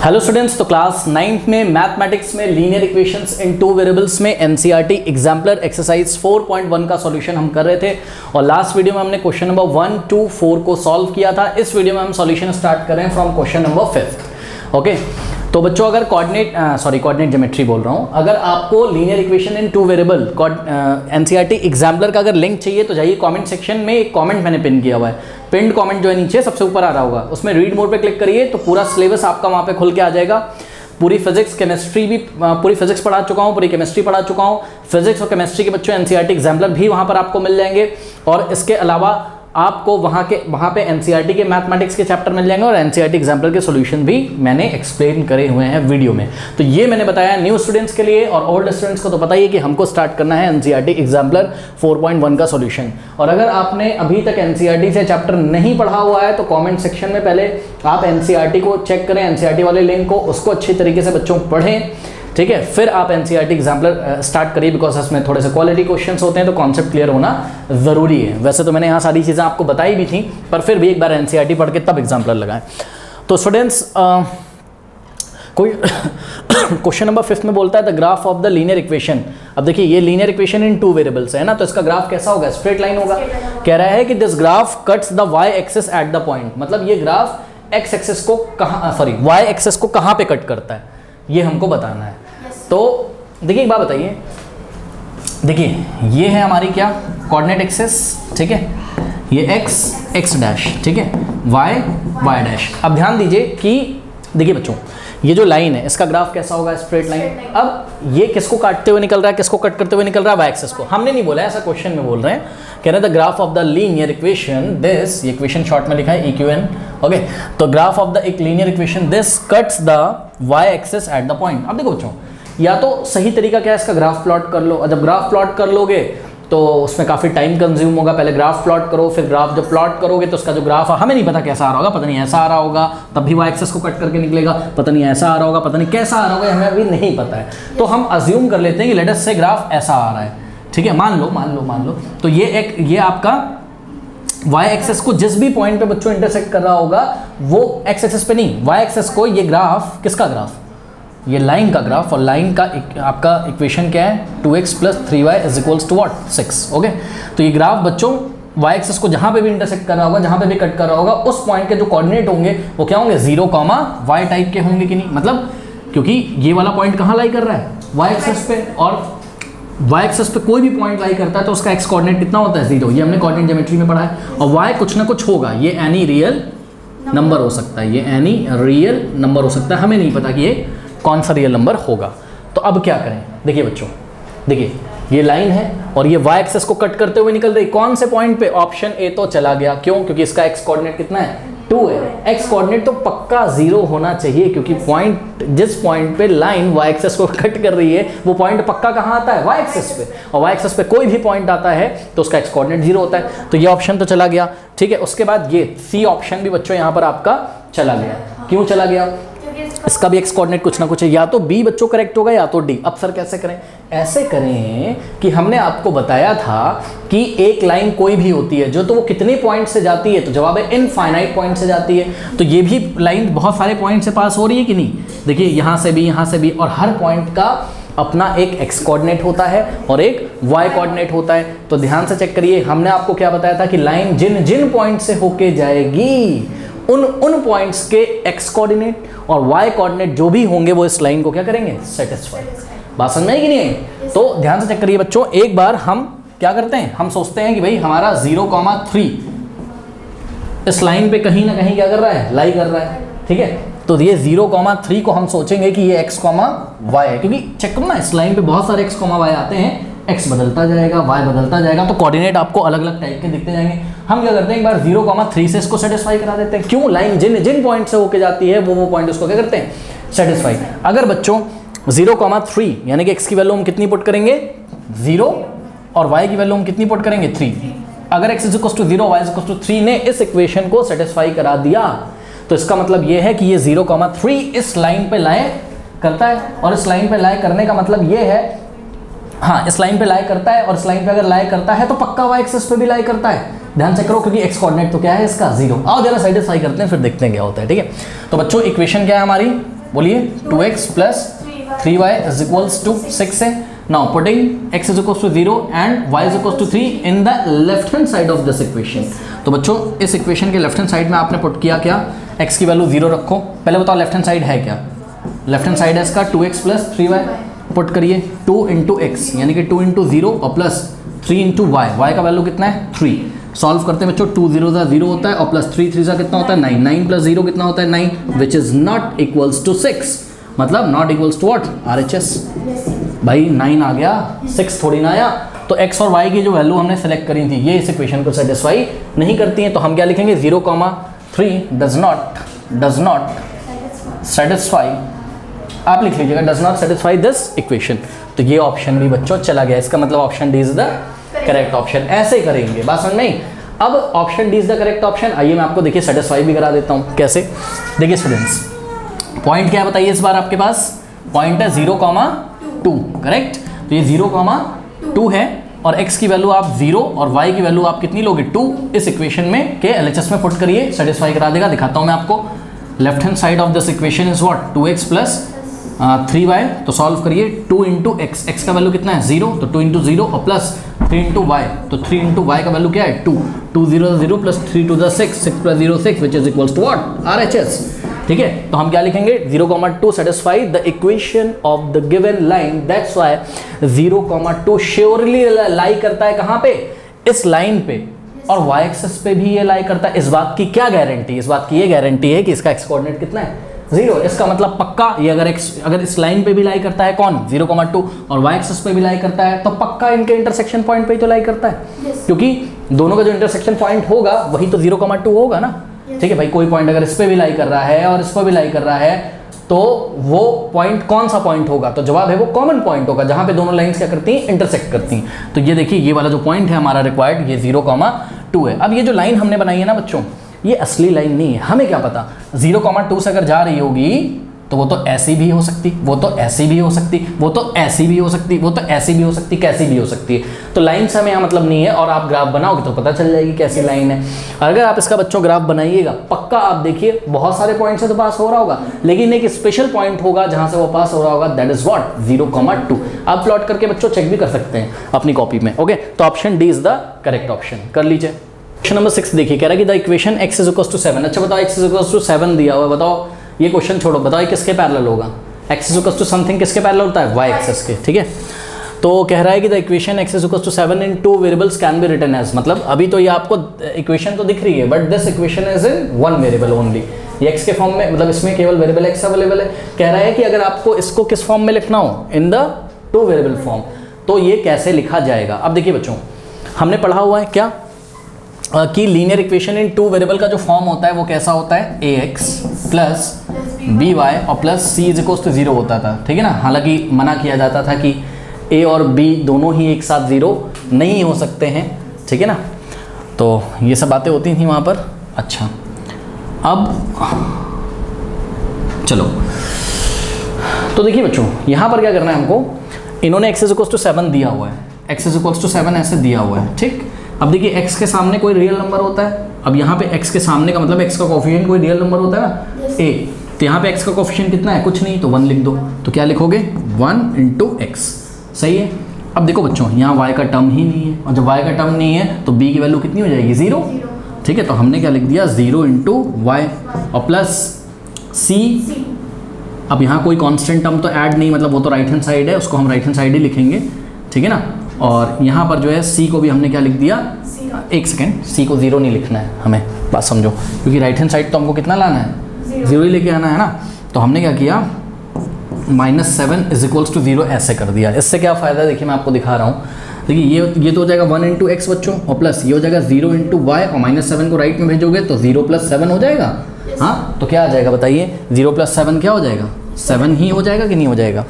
Hello students, तो class 9th में mathematics में लीनियर इक्वेशंस इन टू वेरिएबल्स में एनसीईआरटी एग्जाम्पलर एक्सरसाइज 4.1 का सॉल्यूशन हम कर रहे थे और लास्ट वीडियो में हमने क्वेश्चन नंबर 1 to 4 को सॉल्व किया था। इस वीडियो में हम सॉल्यूशन स्टार्ट कर रहे हैं फ्रॉम क्वेश्चन नंबर 5। ओके, तो बच्चों अगर कोऑर्डिनेट ज्योमेट्री बोल रहा हूँ, अगर आपको linear equation in two variable NCERT exemplar का अगर लिंक चाहिए तो जाइए कमेंट सेक्शन में, एक कमेंट मैंने पिन किया हुआ है, पिन्ड कमेंट जो है नीचे सबसे ऊपर आ रहा होगा, उसमें रीड मोड पे क्लिक करिए तो पूरा सिलेबस आपका वहाँ पे खुल के आ जाएगा। पूरी फिजिक्स केमिस्ट्री भी, पूरी फिजिक्स पढ़ा चुका हूँ, पूरी केमिस्ट्री पढ़ा चुका हूँ। फिजिक्स और केमिस्ट्री के बच्चों एनसीईआरटी एग्जाम्पलर भी वहाँ पर आपको मिल जाएंगे और इसके अलावा आपको वहाँ पे एनसीईआरटी के मैथमेटिक्स के चैप्टर मिल जाएंगे और एनसीईआरटी एग्जाम्पल के सॉल्यूशन भी मैंने एक्सप्लेन करे हुए हैं वीडियो में। तो ये मैंने बताया न्यू स्टूडेंट्स के लिए, और ओल्ड स्टूडेंट्स को तो पता ही है कि हमको स्टार्ट करना है एनसीईआरटी एग्जाम्पलर 4.1 का सॉल्यूशन। और अगर आपने अभी तक एनसीईआरटी से चैप्टर नहीं पढ़ा हुआ है तो कॉमेंट सेक्शन में पहले आप एनसीईआरटी को चेक करें, एनसीईआरटी वाले लिंक को, उसको अच्छी तरीके से बच्चों पढ़ें, ठीक है। फिर आप एनसीईआरटी एग्जाम्पलर स्टार्ट करिए, बिकॉज इसमें थोड़े से क्वालिटी क्वेश्चंस होते हैं तो कॉन्सेप्ट क्लियर होना ज़रूरी है। वैसे तो मैंने यहाँ सारी चीज़ें आपको बताई भी थी, पर फिर भी एक बार एनसीईआरटी पढ़ के तब एग्जाम्पलर लगाएं। तो स्टूडेंट्स कोई क्वेश्चन नंबर 5 में बोलता है the graph of the linear equation. अब देखिए ये linear equation in two variables है ना, तो इसका ग्राफ कैसा होगा? स्ट्रेट लाइन होगा। कह रहा है कि this graph cuts the Y axis at the point, मतलब ये ग्राफ एक्स एक्सिस को कहाँ, सॉरी वाई एक्सिस को कहाँ पे कट करता है, ये हमको बताना है। तो देखिए एक बात बताइए, देखिए ये है हमारी क्या कोऑर्डिनेट एक्सिस, ठीक है, ये x डैश, ठीक है, y डैश। अब ध्यान दीजिए कि देखिए बच्चों ये जो लाइन है इसका ग्राफ कैसा होगा? Straight line. अब ये किसको काटते हुए निकल रहा है, किसको कट करते हुए निकल रहा है? y एक्सिस को। हमने नहीं बोला, ऐसा क्वेश्चन में बोल रहे हैं, कह रहे हैं the graph of the linear equation this, ये इक्वेशन शॉर्ट में लिखा है EQN, ओके। तो ग्राफ ऑफ द एक linear equation this cuts the y axis at the point. अब देखो बच्चों, या तो सही तरीका क्या है, इसका ग्राफ प्लॉट कर लो, और जब ग्राफ प्लॉट कर लोगे तो उसमें काफ़ी टाइम कंज्यूम होगा, पहले ग्राफ प्लॉट करो, फिर ग्राफ जब प्लॉट करोगे तो उसका जो ग्राफ हमें नहीं पता कैसा आ रहा होगा, पता नहीं ऐसा आ रहा होगा, तब भी वाई एक्सिस को कट करके निकलेगा, पता नहीं ऐसा आ रहा होगा, पता नहीं कैसा आ रहा होगा, हमें अभी नहीं पता है। तो हम अज्यूम कर लेते हैं कि लेट अस से ग्राफ ऐसा आ रहा है, ठीक है, मान लो। तो ये आपका y एक्सिस को जिस भी पॉइंट पे बच्चों इंटरसेक्ट कर रहा होगा वो x एक्सिस पे नहीं, y एक्सिस को, ये ग्राफ किसका ग्राफ, ये लाइन का ग्राफ, और लाइन का आपका इक्वेशन क्या है? 2x + 3y = what? 6, ओके। तो ये ग्राफ बच्चों y एक्सिस को जहाँ पे भी इंटरसेक्ट कर रहा होगा, जहाँ पे भी कट कर रहा होगा, उस पॉइंट के जो कोऑर्डिनेट होंगे वो क्या होंगे? 0, y टाइप के होंगे कि नहीं? मतलब क्योंकि ये वाला पॉइंट कहाँ लाई कर रहा है? y एक्सिस पे, और y एक्सिस पे कोई भी पॉइंट लाई करता है तो उसका x कोऑर्डिनेट कितना होता है? 0। ये हमने कोऑर्डिनेट ज्योमेट्री में पढ़ा है। और y कुछ ना कुछ होगा, ये एनी रियल नंबर हो सकता है, ये एनी रियल नंबर हो सकता है, हमें नहीं पता कि ये कौन सा रियल नंबर होगा। तो अब क्या करें? देखिए बच्चों, देखिए ये लाइन है और ये y एक्सिस को कट करते हुए निकल रही, कौन से पॉइंट पे? ऑप्शन ए तो चला गया, क्यों? क्योंकि इसका x कोऑर्डिनेट कितना है? 2 है। x कोऑर्डिनेट तो पक्का 0 होना चाहिए, क्योंकि पॉइंट, जिस पॉइंट पे लाइन y एक्सिस को कट कर रही है वो पॉइंट पक्का कहाँ आता है? y एक्सिस पे। और y एक्सिस पे कोई भी पॉइंट आता है तो उसका x कोऑर्डिनेट 0 होता है। तो ये ऑप्शन तो चला गया, ठीक है। उसके बाद ये C ऑप्शन भी बच्चों यहाँ पर आपका चला गया। क्यों चला गया? इसका भी x कोऑर्डिनेट कुछ ना कुछ है, या तो B बच्चों करेक्ट होगा या तो D। अब सर कैसे करें? ऐसे करें कि हमने आपको बताया था कि एक लाइन कोई भी होती है जो, तो वो कितने पॉइंट से जाती है? तो जवाब है इनफाइनाइट पॉइंट से जाती है। तो ये भी लाइन बहुत सारे पॉइंट से पास हो रही है कि नहीं? देखिए यहाँ से भी, यहाँ से भी, और हर पॉइंट का अपना एक x कोऑर्डिनेट होता है और एक y कोऑर्डिनेट होता है। तो ध्यान से चेक करिए, हमने आपको क्या बताया था कि लाइन जिन जिन पॉइंट से होके जाएगी उन पॉइंट्स के x कोऑर्डिनेट और y कोऑर्डिनेट जो भी होंगे वो इस लाइन को क्या करेंगे? सेटिस्फाई। बात समझ में आई कि नहीं? तो ध्यान से चेक करिए बच्चों, एक बार हम क्या करते हैं, हम सोचते हैं कि भाई हमारा 0,3 इस लाइन पे कहीं ना कहीं क्या कर रहा है? लाई कर रहा है, ठीक है। तो ये 0,3 को हम सोचेंगे कि ये x, y है, क्योंकि चेक करो ना, इस लाइन पे बहुत सारे x, y आते हैं, x बदलता जाएगा, y बदलता जाएगा, तो कोऑर्डिनेट आपको अलग अलग टाइप के दिखते जाएंगे। हम क्या करते हैं, एक बार 0,3 से इसको सेटिस्फाई करा देते हैं। क्यों? लाइन जिन जिन पॉइंट से होके जाती है वो पॉइंट उसको क्या करते हैं? सेटिस्फाई। अगर बच्चों 0,3 यानी कि x की वैल्यू हम कितनी पुट करेंगे? 0, और y की वैल्यू हम कितनी पुट करेंगे? 3। अगर x = 0, y = 3 ने इस इक्वेशन को सेटिस्फाई करा दिया तो इसका मतलब ये है कि ये 0,3 इस लाइन पे लाए करता है, और इस लाइन पे लाए करने का मतलब ये है, हाँ इस लाइन पे लाए करता है, और इस लाइन पे अगर लाए करता है तो पक्का y एक्सिस पे भी लाए करता है। ध्यान से करो, क्योंकि x कोऑर्डिनेट तो क्या है इसका? 0। आओ जरा सेटिस्फाई करते हैं, फिर देखते हैं क्या होता है, ठीक है। तो बच्चों इक्वेशन क्या है हमारी? बोलिए 2x plus 3y is equals to 6 है। Now putting x is equals to 0 and y is equals to 3 in the left hand side of this equation. तो बच्चों इस इक्वेशन के लेफ्ट हैंड साइड में आपने पुट किया क्या, x की वैल्यू 0 रखो। पहले बताओ लेफ्ट हैंड साइड है क्या, लेफ्ट हैंड साइड है इसका 2x प्लस 3y। पुट करिए 2 इंटू एक्स यानी कि 2 इंटू 0 और प्लस 3 इंटू वाई। वाई का वैल्यू कितना है 3। सॉल्व करते हैं बच्चों 2 0 0 होता है और प्लस 3 3 कितना होता है 9। 9 प्लस 0 कितना होता है 9 which is not equals to 6। मतलब not equals to what RHS। भाई 9 आ गया 6 थोड़ी ना आया। तो x और y की जो वैल्यू हमने सेलेक्ट करी थी ये इस इक्वेशन को सेटिस्फाई नहीं करती है। तो हम क्या लिखेंगे 0,3 डज नॉट सेटिस्फाई। आप लिख लीजिएगा does not satisfy this equation. तो ये ऑप्शन भी बच्चों चला गया, इसका मतलब option D is the correct option. ऐसे करेंगे, बात समझ में। अब option D is the correct option. आइए मैं आपको देखिए सेटिस्फाई भी करा देता हूं। कैसे, देखिए स्टूडेंट्स पॉइंट क्या बताइए इस बार आपके पास पॉइंट है 0,2 करेक्ट। तो ये 0,2 है और x की वैल्यू आप 0 और y की वैल्यू आप कितनी लोगे 2 इस इक्वेशन में के LHS में पुट करिए, सेटिस्फाई करा देगा। दिखाता हूं मैं आपको। Left hand side of this equation is what 2x plus 3y। तो सॉल्व करिए 2 इंटू एक्स, एक्स का वैल्यू कितना है 0 तो 2 इंटू 0 और प्लस 3 इंटू वाई। तो 3 इंटू वाई का वैल्यू क्या है 2। 2 0 0 plus 3 to the 6 6 plus 0 6 which is equals to what RHS। ठीक है, तो हम क्या लिखेंगे 0,2 satisfy the equation of the given line. That's why 0,2 surely lie करता है कहां पे, इस लाइन पे, और y एक्सिस पे भी ये लाई करता है। इस बात की क्या गारंटी, इस बात की ये गारंटी है कि इसका x कोऑर्डिनेट कितना है 0। इसका मतलब पक्का ये अगर इस लाइन पे भी लाई करता है कौन 0,2 और y एक्सिस पे भी लाई करता है तो पक्का इनके इंटरसेक्शन पॉइंट पे ही तो लाई करता है। क्योंकि दोनों का जो इंटरसेक्शन पॉइंट होगा वही तो 0,2 होगा ना। ठीक है भाई, कोई पॉइंट अगर इस पे भी लाई कर रहा है और इस पर भी लाई कर रहा है तो वो पॉइंट कौन सा पॉइंट होगा, तो जवाब है वो कॉमन पॉइंट होगा जहां पे दोनों लाइंस क्या करती हैं इंटरसेक्ट करती हैं। तो ये देखिए ये वाला जो पॉइंट है हमारा रिक्वायर्ड ये 0,2 है। अब ये जो लाइन हमने बनाई है ना बच्चों ये असली लाइन नहीं है, हमें क्या पता 0,2 से अगर जा रही होगी तो वो तो ऐसी भी हो सकती, वो तो ऐसी भी हो सकती, वो तो ऐसी भी हो सकती, वो तो ऐसी भी हो सकती, कैसी भी हो सकती है। तो लाइन से हमें यहाँ मतलब नहीं है और आप ग्राफ बनाओगे तो पता चल जाएगी कैसी लाइन है। अगर आप इसका बच्चों ग्राफ बनाइएगा पक्का आप देखिए बहुत सारे पॉइंट से तो पास हो रहा होगा लेकिन एक स्पेशल पॉइंट होगा जहां से वो पास हो रहा होगा, दैट इज व्हाट 0,2। आप प्लॉट करके बच्चों चेक भी कर सकते हैं अपनी कॉपी में। ओके, तो option D is the correct option. कर लीजिए क्वेश्चन नंबर 6 देखिए, कह रहा है कि the equation x is equals to 7। अच्छा बताओ x इज इक्वल्स टू 7 दिया हुआ है, बताओ ये क्वेश्चन छोड़ो, बताओ ये किसके पैरेलल होगा। x is equals to something किसके पैरेलल होता है y एक्सिस के। ठीक है, तो कह रहा है कि the equation x is equals to 7 in 2 variables can be written as. मतलब अभी तो ये आपको इक्वेशन तो दिख रही है but this equation is in 1 variable only. ये x के फॉर्म में, मतलब इसमें केवल वेरिएबल x अवेलेबल है। कह रहा है कि अगर आपको इसको किस फॉर्म में लिखना हो इन द 2 वेरिएबल फॉर्म तो ये कैसे लिखा जाएगा। अब देखिए बच्चों हमने पढ़ा हुआ है क्या कि लीनियर इक्वेशन इन 2 वेरिएबल का जो फॉर्म होता है वो कैसा होता है ax प्लस by और plus c is equals to 0 होता था। ठीक है ना, हालांकि मना किया जाता था कि a और b दोनों ही एक साथ 0 नहीं हो सकते हैं। ठीक है ना, तो ये सब बातें होती थी वहाँ पर। अच्छा अब चलो तो देखिए बच्चों यहाँ पर क्या करना है हमको, इन्होंने x इज इक्वल्स टू 7 दिया हुआ है, x इज इक्वल्स टू 7 ऐसे दिया हुआ है। ठीक, अब देखिए x के सामने कोई रियल नंबर होता है। अब यहाँ पे x के सामने का मतलब x का कोफिशिएंट कोई रियल नंबर होता है ना a, तो यहाँ पे x का कोफिशिएंट कितना है कुछ नहीं तो 1 लिख दो। तो क्या लिखोगे 1 इंटू एक्स। सही है। अब देखो बच्चों यहाँ y का टर्म ही नहीं है और जब y का टर्म नहीं है तो b की वैल्यू कितनी हो जाएगी 0। ठीक है, तो हमने क्या लिख दिया 0 इंटू वाई और प्लस c। अब यहाँ कोई कांस्टेंट टर्म तो ऐड नहीं, मतलब वो तो राइट हैंड साइड है, उसको हम राइट हैंड साइड ही लिखेंगे। ठीक है ना, और यहाँ पर जो है c को भी हमने क्या लिख दिया, एक सेकेंड, c को 0 नहीं लिखना है हमें, बात समझो, क्योंकि राइट हैंड साइड तो हमको कितना लाना है 0 ही लेके आना है ना। तो हमने क्या किया -7 इज इक्वल्स टू 0 ऐसे कर दिया। इससे क्या फ़ायदा है देखिए मैं आपको दिखा रहा हूँ। देखिए ये तो हो जाएगा 1 इंटू एक्स बच्चों और प्लस ये हो जाएगा 0 इंटू वाई और -7 को राइट में भेजोगे तो 0 + 7 हो जाएगा। हाँ, तो क्या आ जाएगा बताइए 0 + 7 क्या हो जाएगा 7 ही हो जाएगा कि नहीं हो जाएगा।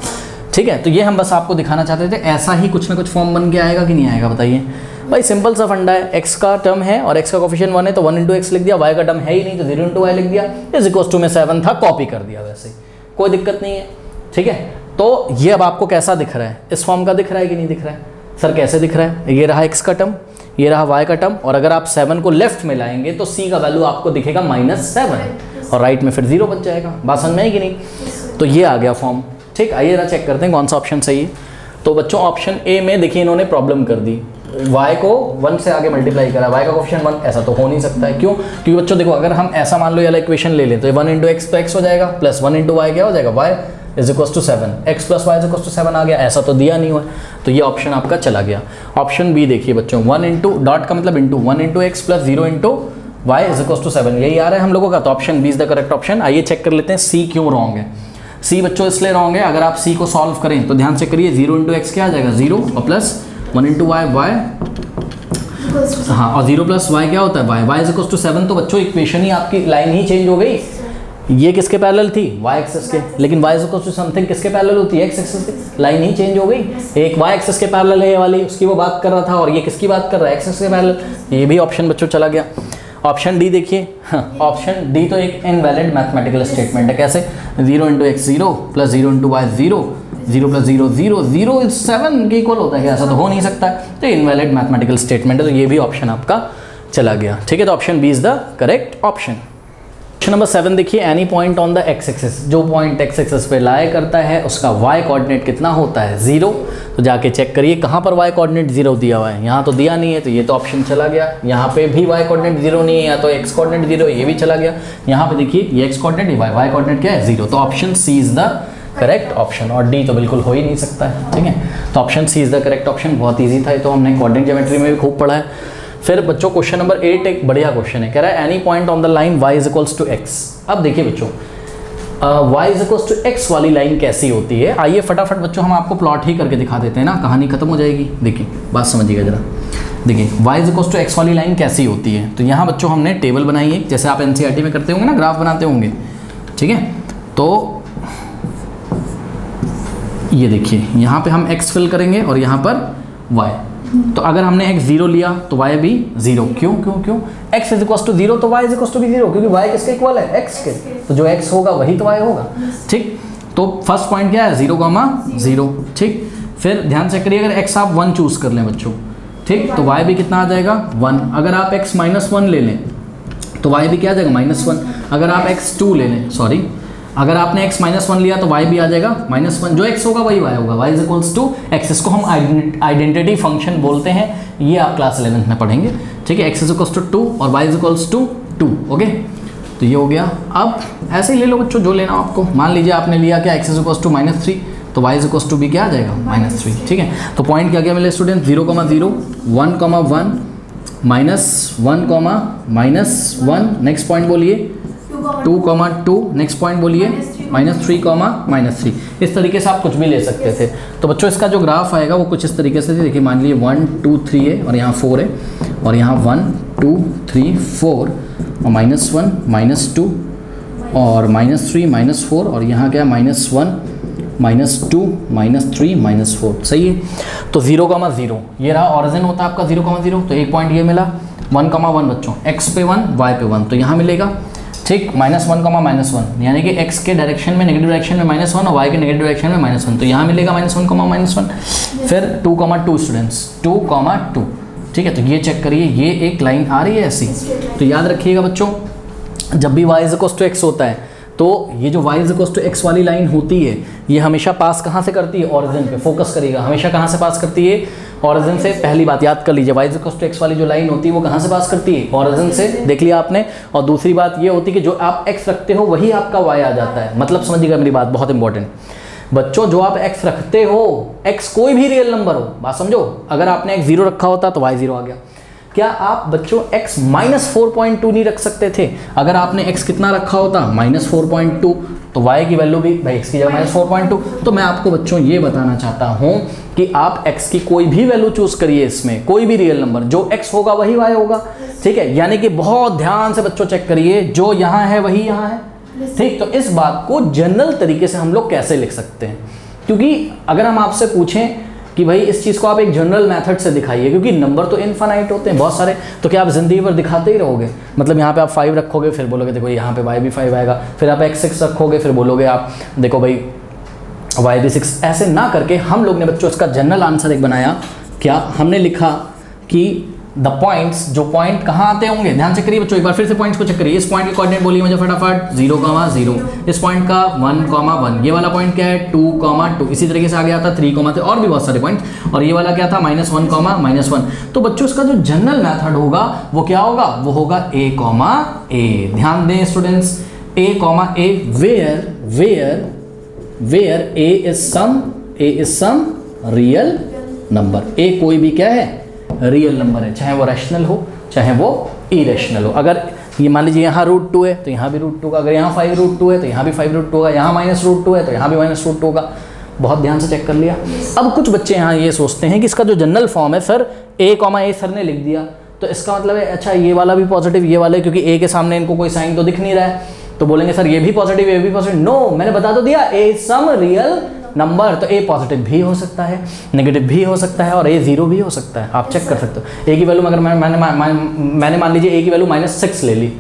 ठीक है, तो ये हम बस आपको दिखाना चाहते थे, ऐसा ही कुछ ना कुछ फॉर्म बन के आएगा कि नहीं आएगा बताइए। भाई सिंपल सा फंडा है, x का टर्म है और x का कोफिशिएंट 1 है तो 1 इंटू एक्स लिख दिया, y का टर्म है ही नहीं तो 0 इंटू वाई लिख दिया, इज इक्वल्स टू में 7 था कॉपी कर दिया, वैसे कोई दिक्कत नहीं है। ठीक है, तो ये अब आपको कैसा दिख रहा है, इस फॉर्म का दिख रहा है कि नहीं दिख रहा है। सर कैसे दिख रहा है, ये रहा x का टर्म, ये रहा y का टर्म और अगर आप 7 को लेफ्ट में लाएंगे तो c का वैल्यू आपको दिखेगा -7 और राइट में फिर 0 बच जाएगा। बात समझ में आई कि नहीं। तो ये आ गया फॉर्म। ठीक, आइए जरा चेक करते हैं कौन सा ऑप्शन सही है। तो बच्चों ऑप्शन ए में देखिए इन्होंने प्रॉब्लम कर दी, y को 1 से आगे मल्टीप्लाई करा, y का कोएफिशिएंट 1, ऐसा तो हो नहीं सकता है। क्यों? क्योंकि बच्चों देखो अगर हम ऐसा मान लो ये वाला इक्वेशन ले लें तो 1 इंटू एक्स तो एक्स हो जाएगा, प्लस 1 इंटू वाई क्या हो जाएगा, y is equal to 7, X plus Y is equal to 7 आ गया, ऐसा तो दिया नहीं हुआ, तो ये ऑप्शन आपका चला गया। ऑप्शन बी देखिए बच्चों, 1 इंटू डॉट का मतलब into 1 into x plus 0 into y is equal to 7, यही आ रहा है हम लोगों का, तो option B is the correct option. आइए चेक कर लेते हैं सी क्यों रॉन्ग है। सी बच्चों इसलिए रॉन्ग है, अगर आप सी को सॉल्व करें तो ध्यान से करिए, 0 इंटू एक्स क्या आ जाएगा 0 और प्लस 1 इंटू वाई वाई, हाँ, और 0 प्लस वाई क्या होता है y, y is equal to 7, तो बच्चों इक्वेशन ही आपकी लाइन ही चेंज हो गई। ये किसके पैरेलल थी, वाई एक्सिस के, लेकिन y is equal to something किसके पैरेलल होती है, एक्स एक्सिस की, लाइन ही चेंज हो गई। एक वाई एक्सिस के पैरेलल है ये वाली, उसकी वो बात कर रहा था, और ये किसकी बात कर रहा है, एक्स एक्सिस के पैरेलल, ये भी ऑप्शन बच्चों चला गया। ऑप्शन डी देखिए, ऑप्शन डी तो एक इनवैलिड मैथमेटिकल स्टेटमेंट है। कैसे, 0 into x 0 plus 0 into y 0, 0 plus 0 0, 0 is 7 के इक्वल होता है क्या, ऐसा तो हो नहीं सकता है, तो इनवैलिड मैथमेटिकल स्टेटमेंट है, तो ये भी ऑप्शन आपका चला गया। ठीक है, तो option B is the correct option. Question number 7 देखिए, any point on the x axis, जो पॉइंट एक्स एक्सिस पे लाया करता है उसका वाई कोऑर्डिनेट कितना होता है 0, तो जाके चेक करिए कहाँ पर वाई कोऑर्डिनेट 0 दिया हुआ है, यहाँ तो दिया नहीं है, तो ये तो ऑप्शन चला गया। यहाँ पे भी वाई कोऑर्डिनेट 0 नहीं है, या तो एक्स कोऑर्डिनेट 0, ये भी चला गया। यहाँ पे देखिए ये एक्स कोऑर्डिनेट, वाई कोऑर्डिनेट क्या है 0, तो option C is the correct option, और डी तो बिल्कुल हो ही नहीं सकता है। ठीक है, तो option C is the correct option, बहुत ईजी था ये तो, हमने कोऑर्डिनेट ज्योमेट्री में भी खूब पढ़ा है। फिर बच्चों क्वेश्चन नंबर 8 एक बढ़िया क्वेश्चन है, कह रहा है any point on the line y is equals to x। अब देखिए बच्चों y is equals to x वाली लाइन कैसी होती है, आइए फटाफट बच्चों हम आपको प्लॉट ही करके दिखा देते हैं ना, कहानी खत्म हो जाएगी। देखिए बात समझिएगा जरा, देखिए y is equals to x वाली लाइन कैसी होती है, तो यहाँ बच्चों हमने टेबल बनाई है, जैसे आप NCERT में करते होंगे ना, ग्राफ बनाते होंगे। ठीक है, तो ये देखिए यहाँ पे हम x फिल करेंगे और यहाँ पर y, तो अगर हमने x 0 लिया तो y भी 0, क्यों क्यों क्यों, x इज इक्वल टू 0 तो y इज इक्वल टू भी 0, क्योंकि y किसके इक्वल है, x के, तो जो x होगा वही तो y होगा। ठीक, तो फर्स्ट पॉइंट क्या है 0, 0। ठीक, फिर ध्यान से करिए, अगर x आप 1 चूज कर लें बच्चों, ठीक, तो y भी कितना आ जाएगा 1, अगर आप x -1 ले लें तो y भी क्या आ जाएगा -1, अगर आप x 2 ले लें, सॉरी, अगर आपने x -1 लिया तो y भी आ जाएगा -1, जो x होगा वही y होगा, y is equals to x, इसको हम आइडेंटिटी फंक्शन बोलते हैं, ये आप क्लास 11th में पढ़ेंगे। ठीक है, x इज इक्वल्स टू 2 और y is equals to 2, okay, तो ये हो गया। अब ऐसे ही ले लो बच्चों जो लेना आपको, मान लीजिए आपने लिया क्या x इज इक्वल्स टू -3, तो y इज इक्वल्स टू भी क्या आ जाएगा -3। ठीक है, तो पॉइंट क्या क्या मिले स्टूडेंट, 0, 0, 1, 1, -1, -1, नेक्स्ट पॉइंट बोलिए 2, 2, नेक्स्ट पॉइंट बोलिए -3, -3, इस तरीके से आप कुछ भी ले सकते थे। तो बच्चों इसका जो ग्राफ आएगा वो कुछ इस तरीके से, देखिए मान लीजिए 1, 2, 3 है और यहाँ 4 है, और यहाँ 1, 2, 3, 4 और -1, -2 और -3, -4 और यहाँ क्या है -1, -2, -3, -4, सही है। तो 0, 0 ये रहा ऑरिजिन होता है आपका 0, 0, तो एक पॉइंट ये मिला। 1, 1 बच्चों, x पे 1, y पे 1, तो यहाँ मिलेगा। ठीक, -1, -1 यानी कि x के डायरेक्शन में नेगेटिव डायरेक्शन में -1 और y के नेगेटिव डायरेक्शन में -1, तो यहाँ मिलेगा -1, -1। फिर 2, 2 स्टूडेंट्स, 2, 2, ठीक है, तो ये चेक करिए, ये एक लाइन आ रही है ऐसी, तो याद रखिएगा बच्चों, जब भी y is equal to x होता है तो ये जो y is equal to x वाली लाइन होती है, ये हमेशा पास कहाँ से करती है, ओरिजिन पे, फोकस करिएगा, हमेशा कहाँ से पास करती है, ओरिजिन से। पहली बात याद कर लीजिए, y is equal to x वाली जो लाइन होती है वो कहाँ से पास करती है, ओरिजिन से, देख लिया आपने। और दूसरी बात ये होती है कि जो आप x रखते हो वही आपका y आ जाता है, मतलब समझिएगा मेरी बात, बहुत इंपॉर्टेंट बच्चों, जो आप x रखते हो, x कोई भी रियल नंबर हो, बात समझो, अगर आपने x 0 रखा होता तो y 0 आ गया। क्या आप बच्चों x -4.2 नहीं रख सकते थे, अगर आपने x कितना रखा होता -4.2, तो y की वैल्यू भी भाई x की जगह -4.2। तो मैं आपको बच्चों ये बताना चाहता हूँ कि आप x की कोई भी वैल्यू चूज करिए, इसमें कोई भी रियल नंबर, जो x होगा वही y होगा। ठीक है, यानी कि बहुत ध्यान से बच्चों चेक करिए, जो यहाँ है वही यहाँ है। ठीक, तो इस बात को जनरल तरीके से हम लोग कैसे लिख सकते हैं, क्योंकि अगर हम आपसे पूछें कि भाई इस चीज़ को आप एक जनरल मेथड से दिखाइए, क्योंकि नंबर तो इनफाइनाइट होते हैं बहुत सारे, तो क्या आप ज़िंदगी भर दिखाते ही रहोगे, मतलब यहाँ पे आप 5 रखोगे फिर बोलोगे देखो यहाँ पे y भी 5 आएगा, फिर आप x 6 रखोगे फिर बोलोगे आप देखो भाई y भी 6, ऐसे ना करके हम लोग ने बच्चों इसका जनरल आंसर एक बनाया। क्या हमने लिखा कि द पॉइंट्स, जो पॉइंट कहाँ आते होंगे, ध्यान से करिए बच्चों, एक बार फिर से पॉइंट्स को चेक करिए। इस पॉइंट के कोऑर्डिनेट बोलिए मुझे फटाफट, 0,0, इस पॉइंट का 1,1, ये वाला पॉइंट क्या है 2,2, इसी तरीके से आगे आता 3,3 और भी बहुत सारे पॉइंट, और ये वाला क्या था -1,-1। तो बच्चों इसका जो जनरल मेथड होगा वो क्या होगा, वो होगा a, a। ध्यान दें students, a, where a is some real number. a कोई भी क्या है, रियल नंबर है, चाहे वो रैशनल हो चाहे वो इरेशनल हो। अगर ये मान लीजिए यहाँ √2 है तो यहाँ भी √2 होगा, अगर यहाँ 5√2 है तो यहाँ भी 5√2 होगा, यहाँ -√2 है तो यहाँ भी -√2 होगा। बहुत ध्यान से चेक कर लिया। अब कुछ बच्चे यहाँ ये सोचते हैं कि इसका जो जनरल फॉर्म है सर a, सर ने लिख दिया तो इसका मतलब है अच्छा ये वाला भी पॉजिटिव, ये वाला, क्योंकि a के सामने इनको कोई साइन तो दिख नहीं रहा है, तो बोलेंगे सर ये भी पॉजिटिव, ये भी पॉजिटिव। नो, मैंने बता तो दिया a is some real number, तो a पॉजिटिव भी हो सकता है, नेगेटिव भी हो सकता है और a 0 भी हो सकता है। आप चेक कर सकते हो। a की वैल्यू अगर मैंने मान लीजिए a की वैल्यू -6 ले ली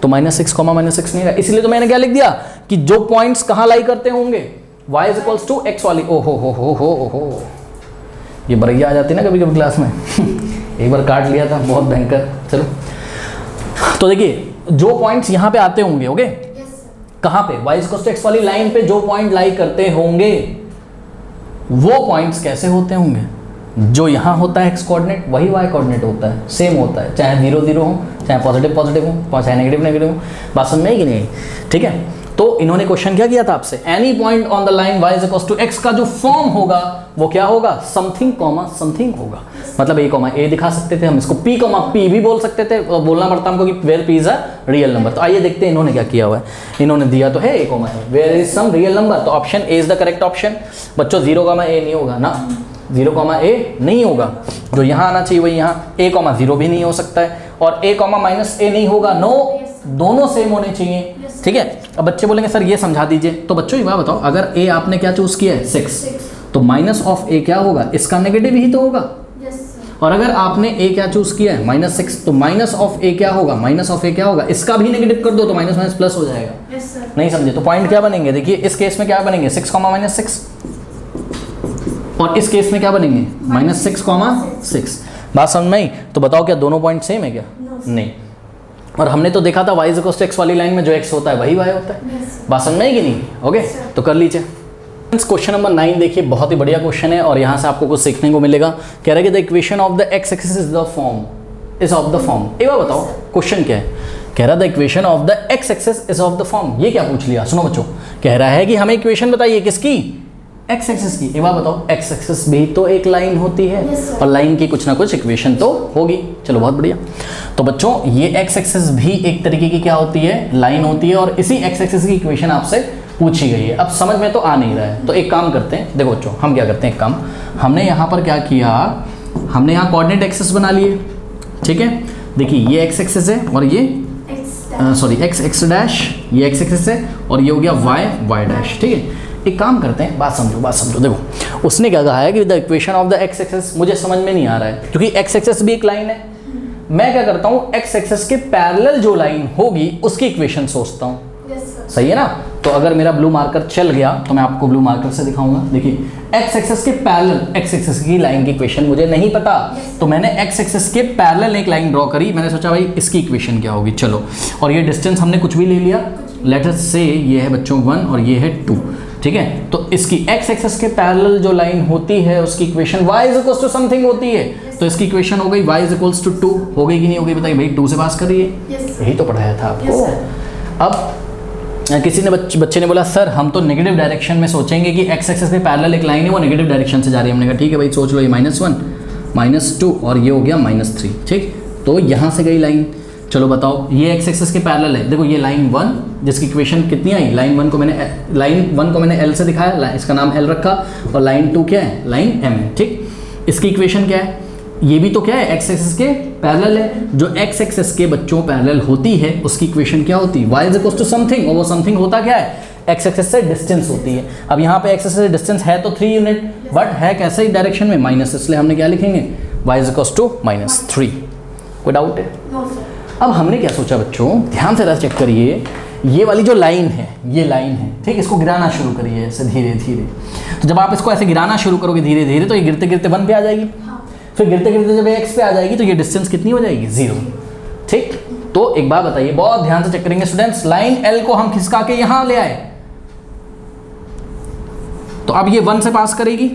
तो -6, -6 नहीं रहा, इसलिए तो मैंने क्या लिख दिया कि जो पॉइंट्स कहाँ लाई करते होंगे, y इक्वल्स टू x वाली। ओहो, ये बरैया आ जाती है ना कभी कभी क्लास में एक बार काट लिया था, बहुत भयंकर। चलो तो देखिए जो पॉइंट्स यहाँ पे आते होंगे, ओके, कहाँ पे, y इक्वल्स टू x वाली लाइन पे जो पॉइंट लाई करते होंगे वो पॉइंट्स कैसे होते होंगे, जो यहाँ होता है x कोऑर्डिनेट वही y कोऑर्डिनेट होता है, सेम होता है, चाहे 0, 0 हो, चाहे पॉजिटिव हो, चाहे नेगेटिव हो। बात समझ में आई कि नहीं, ठीक है। तो इन्होंने क्वेश्चन क्या किया था आपसे, any point on the line y equals to x का जो फॉर्म होगा वो क्या होगा, समथिंग समथिंग होगा। मतलब a, दिखा सकते थे हम, इसको p, p भी बोल सकते थे, बोलना पड़ता हमको कि where p is a real number. तो आइए देखते हैं इन्होंने क्या किया हुआ है। इन्होंने दिया तो है a, where is some real number, तो option A is the correct option. बच्चों 0, a नहीं होगा ना, 0, a नहीं होगा, जो यहाँ आना चाहिए वही यहाँ, a, 0 भी नहीं हो सकता है, और a, -a नहीं होगा। नो, दोनों सेम होने चाहिए, ठीक है। अब बच्चे बोलेंगे सर ये समझा दीजिए, तो बच्चों ये बात बताओ, अगर a आपने क्या चूज किया है 6, तो -a क्या होगा, इसका नेगेटिव ही तो होगा। और अगर आपने a क्या चूज किया है -6, तो -a क्या होगा, -a क्या होगा, इसका भी नेगेटिव कर दो तो माइनस प्लस हो जाएगा। नहीं समझे तो पॉइंट क्या बनेंगे, देखिए इस केस में क्या बनेंगे 6, -6, और इस केस में क्या बनेंगे -6, 6। बात समझ में आई? तो बताओ क्या दोनों पॉइंट सेम है क्या? नहीं। और हमने तो देखा था y इक्वल्स टू x वाली लाइन में जो x होता है वही y होता है। बात समझ में आई कि नहीं? ओके, तो कर लीजिए। क्वेश्चन नंबर 9 देखिए, बहुत ही बढ़िया क्वेश्चन है और यहाँ से आपको कुछ सीखने को मिलेगा। कह रहा है कि the equation of the x axis is the form, is of the form. एक बार बताओ क्वेश्चन क्या है? कह रहा है the equation of the x axis is of the form. ये क्या पूछ लिया? सुनो बच्चों, कह रहा है कि हमें इक्वेशन बताइए किसकी? x एक्सिस की। एक बार बताओ, x एक्सिस भी तो एक लाइन होती है और लाइन की कुछ ना कुछ इक्वेशन तो होगी। चलो बहुत बढ़िया। तो बच्चों ये x एक्सिस भी एक तरीके की क्या होती है? लाइन होती है, और इसी x एक्सिस की इक्वेशन आपसे पूछी गई है। अब समझ में तो आ नहीं रहा है, तो एक काम करते हैं। देखो बच्चों, हम क्या करते हैं, एक काम हमने यहाँ पर क्या किया, हमने यहाँ कोऑर्डिनेट एक्सिस बना लिए, ठीक है। देखिए ये x एक्सिस है और ये सॉरी x डैश, ये x एक्सिस है और ये हो गया y डैश, ठीक है। एक काम करते हैं, बात समझो। देखो उसने क्या कहा है कि the equation of the x axis, मुझे समझ में नहीं आ रहा है क्योंकि x एक्सिस भी एक लाइन है। मैं क्या करता हूँ, x एक्सिस के पैरेलल जो लाइन होगी उसकी इक्वेशन सोचता हूँ। सही है ना? तो अगर मेरा ब्लू मार्कर चल गया तो मैं आपको ब्लू मार्कर से दिखाऊंगा। देखिए x एक्सिस के पैरेलल, x एक्सिस की लाइन की इक्वेशन मुझे नहीं पता, तो मैंने x एक्सिस के पैरेलल एक लाइन ड्रॉ करी। मैंने सोचा भाई इसकी इक्वेशन क्या होगी। चलो, और ये डिस्टेंस हमने कुछ भी ले लिया, लेट अस से ये है बच्चों 1 और ये है 2, ठीक है। तो इसकी x एक्सिस के पैरेलल जो लाइन होती है उसकी equation y is equals to something होती है। तो इसकी इक्वेशन हो गई y इज इक्वल्स टू 2। हो गई कि नहीं हो गई बताइए भाई? 2 से पास करिए, यही तो पढ़ाया था आपको। अब किसी ने बच्चे ने बोला सर हम तो नेगेटिव डायरेक्शन में सोचेंगे कि x एक्सिस के पैरेलल एक लाइन है वो नेगेटिव डायरेक्शन से जा रही है। हमने कहा ठीक है भाई, सोच लो ये -1 -2 और ये हो गया -3, ठीक। तो यहाँ से गई लाइन। चलो बताओ, ये x एक्सिस के पैरेलल है। देखो ये लाइन 1 जिसकी इक्वेशन कितनी आई, लाइन 1 को मैंने L से दिखाया, इसका नाम L रखा, और लाइन 2 क्या है, लाइन M है, ठीक। इसकी इक्वेशन क्या है? ये भी तो क्या है, x एक्सिस के पैरेलल है। जो x एक्सिस के बच्चों पैरेलल होती है उसकी इक्वेशन क्या होती है? y is equals to something, और वो समथिंग होता क्या है? x एक्सिस से डिस्टेंस होती है। अब यहाँ पे x एक्सिस से डिस्टेंस है तो 3 यूनिट, बट है कैसे डायरेक्शन में? माइनस, इसलिए हमने क्या लिखेंगे, y इज इक्वल्स टू -3। कोई डाउट है? अब हमने क्या सोचा बच्चों, ध्यान से चेक करिए, ये वाली जो लाइन है, ये लाइन है, ठीक। इसको गिराना शुरू करिए ऐसे धीरे धीरे। तो जब आप इसको ऐसे गिराना शुरू करोगे धीरे धीरे तो ये गिरते गिरते 1 पे आ जाएगी। फिर गिरते गिरते जब x पे आ जाएगी तो ये डिस्टेंस कितनी हो जाएगी, 0। ठीक, तो एक बात बताइए, बहुत ध्यान से चेक करेंगे स्टूडेंट्स, लाइन L को हम खिसका के यहां ले आए तो अब ये 1 से पास करेगी,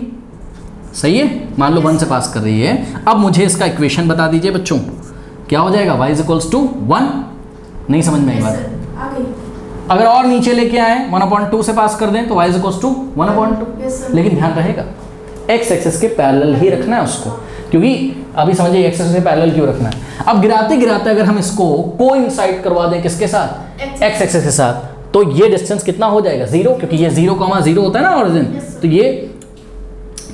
सही है, मान लो 1 से पास कर रही है। अब मुझे इसका इक्वेशन बता दीजिए बच्चों, क्या हो जाएगा, y इक्वल्स टू 1। नहीं समझ में आई बात? अगर और नीचे लेके आए 1/2 से पास कर दें तो y इक्वल्स टू 1/2, लेकिन ध्यान रहेगा x एक्सिस के पैरेलल ही रखना है उसको, क्योंकि अभी समझिए x एक्सिस के पैरेलल क्यों रखना है। अब गिराते गिराते अगर हम इसको कोइंसाइड करवा दें किसके साथ, x एक्सिस के साथ, तो ये डिस्टेंस कितना हो जाएगा, 0, क्योंकि ये 0,0 होता है ना ऑरिजिन। तो ये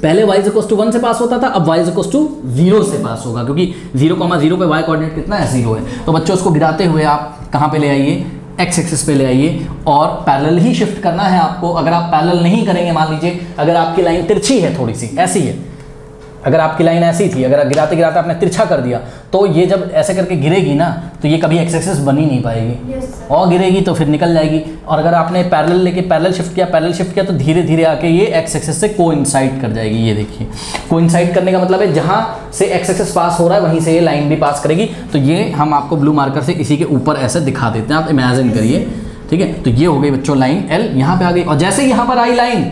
पहले y इक्वल्स टू 1 से पास होता था, अब y इक्वल्स टू 0 से पास होगा, क्योंकि 0,0 पे y कोऑर्डिनेट कितना है, 0 है। तो बच्चों उसको गिराते हुए आप कहाँ पे ले आइए, x एक्सिस पे ले आइए, और पैरेलल ही शिफ्ट करना है आपको। अगर आप पैरेलल नहीं करेंगे, मान लीजिए अगर आपकी लाइन तिरछी है, थोड़ी सी ऐसी है, अगर आपकी लाइन ऐसी थी, अगर गिराते गिराते आपने तिरछा कर दिया तो ये जब ऐसे करके गिरेगी ना तो ये कभी x एक्सिस बन ही नहीं पाएगी, और गिरेगी तो फिर निकल जाएगी। और अगर आपने पैरेलल लेके पैरेलल शिफ्ट किया तो धीरे धीरे आके ये x एक्सिस से कोइंसाइड कर जाएगी। ये देखिए, कोइंसाइड करने का मतलब है जहाँ से x एक्सिस पास हो रहा है वहीं से ये लाइन भी पास करेगी। तो ये हम आपको ब्लू मार्कर से इसी के ऊपर ऐसे दिखा देते हैं, आप इमेजिन करिए, ठीक है। तो ये हो गई बच्चों लाइन L, यहाँ पे आ गई, और जैसे यहाँ पर आई लाइन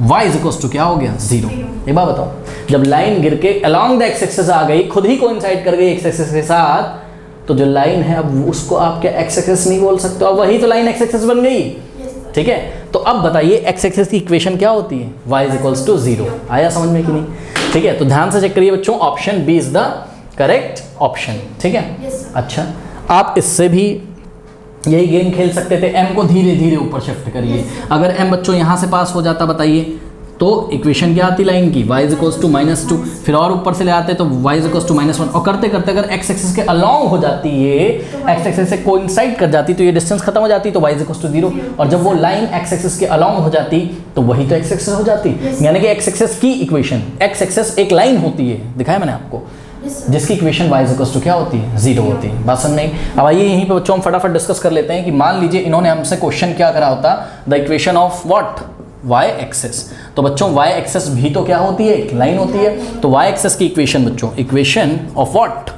y इक्वल्स टू क्या हो गया, 0। एक बात बताओ, जब लाइन गिर के अलोंग द x एक्सिस आ गई, खुद ही कोइंसाइड कर गई x एक्सिस के साथ, तो जो लाइन है अब उसको आप क्या x एक्सिस नहीं बोल सकते, अब वही तो लाइन x एक्सिस बन गई, ठीक है। तो अब बताइए x एक्सिस की इक्वेशन क्या होती है, y इक्वल्स टू 0। आया समझ में कि नहीं, ठीक है। तो ध्यान से चेक करिए बच्चों, option B is the correct option, ठीक है। अच्छा, आप इससे भी यही गेम खेल सकते थे, m को धीरे धीरे ऊपर शिफ्ट करिए। अगर m बच्चों यहाँ से पास हो जाता, बताइए तो इक्वेशन क्या आती लाइन की, y इक्वल्स टू -2, फिर और ऊपर से ले आते तो y इक्वल्स टू -1, और करते करते अगर x एक्सिस के अलोंग हो जाती है, x एक्सिस से कोइंसाइड कर जाती तो ये डिस्टेंस खत्म हो जाती, तो y इक्वल्स टू 0, और जब वो लाइन x एक्सिस के अलोंग हो जाती तो वही तो x एक्सिस हो जाती। यानी कि x एक्सिस की इक्वेशन, x एक्सिस एक लाइन होती है, दिखाया मैंने आपको, जिसकी इक्वेशन y इक्वल्स टू क्या होती है, 0 होती है। बात समझ में आई? अब आइए यहीं पे बच्चों हम फटाफट डिस्कस कर लेते हैं कि मान लीजिए इन्होंने हमसे क्वेश्चन क्या करा होता, the equation of what, y axis. तो बच्चों y एक्सिस भी तो क्या होती है, एक लाइन होती है। तो y एक्सिस की इक्वेशन बच्चों, equation of what,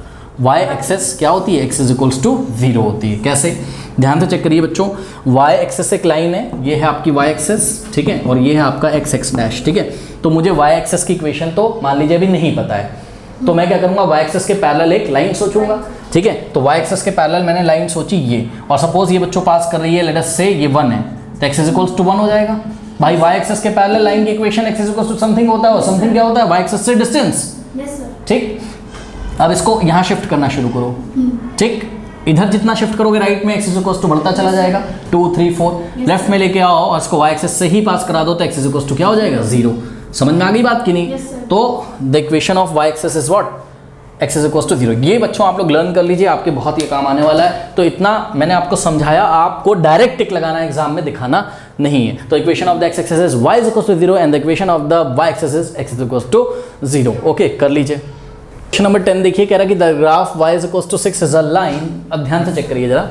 y axis क्या होती है, x इक्वल्स टू 0 होती है। कैसे, ध्यान से चेक करिए बच्चों, y एक्सिस एक लाइन है, ये है आपकी y एक्सिस, ठीक है, और ये है आपका x डैश, ठीक है। तो मुझे y एक्सिस की इक्वेशन तो मान लीजिए अभी नहीं पता है, तो मैं क्या करूंगा, y एक्सिस के पैरेलल एक लाइन सोचूंगा, ठीक है। तो y एक्सिस के पैरेलल मैंने लाइन सोची ये, और सपोज ये बच्चों पास कर रही है, लेट अस से ये 1 है, तो x इक्वल्स टू 1 हो जाएगा। भाई y एक्सिस के पैरेलल लाइन की equation x equals to something होता है, और समथिंग क्या होता है, y एक्सिस से डिस्टेंस, ठीक। अब इसको यहाँ शिफ्ट करना शुरू करो, ठीक, इधर जितना शिफ्ट करोगे राइट में x इक्वल्स टू बढ़ता चला जाएगा, 2 3 4, लेफ्ट में लेके आओ और इसको y एक्सिस से ही पास करा दो तो x इक्वल्स टू क्या हो जाएगा, 0। समझ में आ गई बात कि नहीं? तो the equation of y axis is what, x is equals to 0। ये बच्चों आप लोग लर्न कर लीजिए, आपके बहुत ही काम आने वाला है। तो इतना मैंने आपको समझाया, आपको डायरेक्ट टिक लगाना है, एग्जाम में दिखाना नहीं है। तो equation of the x axis is y is equals to 0 and the equation of the y axis is x is equals to 0। Okay, कर लीजिए। क्वेश्चन नंबर 10 देखिए, कह रहा है कि the graph y is equals to 6 is a line. अब ध्यान से चेक करिए जरा,